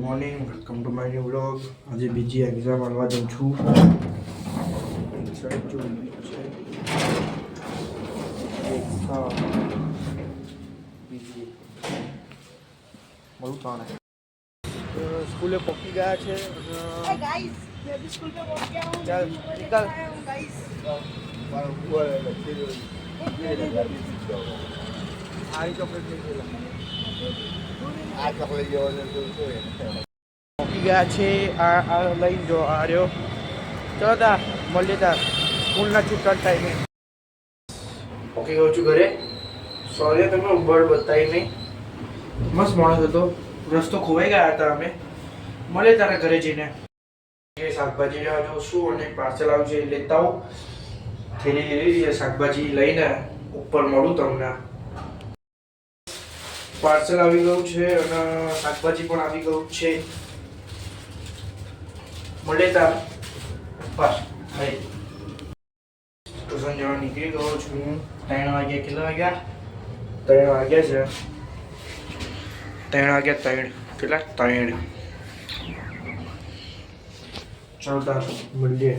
Morning, welcome to my new vlog. આજે બીજી exam આપવા જાઉં છું. સ્કૂલે પહોંચી ગયા છે. ચાલ નીકળ. સારી ચોકલેટ લઈ પહોંચી ગયા છે. આ લઈ જો આ રહ્યો. ચલો તા મળીએ તા સ્કૂલના છૂટવા ટાઈમે. પહોંચી ગયો છું ઘરે. સોરી તમે ઉંબળ બતાવી નહીં. મસ્ત માણસ હતો. રસ્તો ખોવાઈ ગયા હતા અમે. મળે તારા ઘરે જઈને. શાકભાજી લેવા જાઉં છું અને પાર્સલ આવ્યું છે લેતા આવું. થેલી શાકભાજી લઈને ઉપર મળું તમને. પાર્સલ આવી ગયું છે અને શાકભાજી પણ આવી ગયું છે. મળે તાર બસ ભાઈ. ટ્યુશન જવા નીકળી ગયો છું. 3 વાગ્યા. કેટલા વાગ્યા? 3 વાગ્યા છે. 3 વાગ્યા. 3 કેટલા? 3. ચાલો તાર મળીએ.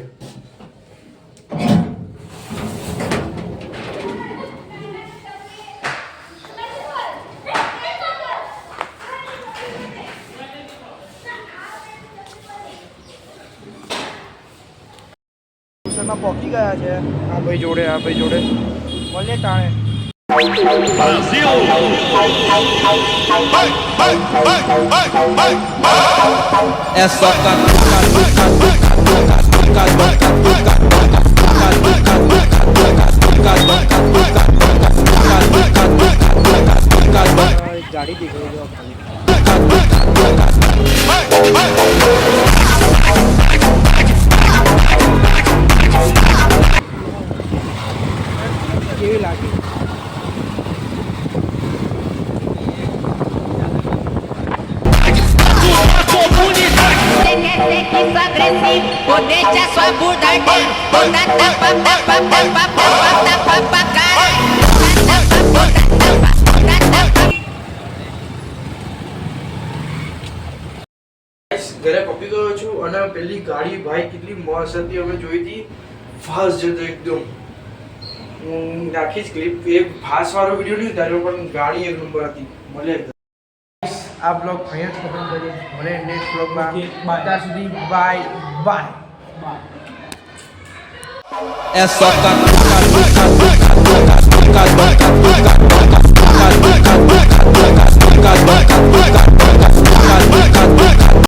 ટ્યુશનમાં પહોંચી ગયા છે. આ ભાઈ જોડે મળીએ તાણે. É só ગાડી દીકરી જો કેવી લાગી? Agressivo, vou deixar sua bunda ardendo. Vou dar tapa, tapa, tapa, tapa, tapa pra caralho. ઘરે પહોંચી ગયો છું અને પેલી ગાડી ભાઈ કેટલી મસ્ત હતી. અમે જોઈ હતી. ફાસ્ટ જતો એકદમ. હું નાખીશ ક્લિપ. એ ફાસ્ટ વાળો વિડીયો નહીં ઉતાર્યો પણ ગાડી એક નંબર હતી. મળે આ બ્લોગ અહીંયા જ ખતમ કરીએ. મળે નેક્સ્ટ બ્લોગમાં. ત્યાં સુધી બાય બાય. é só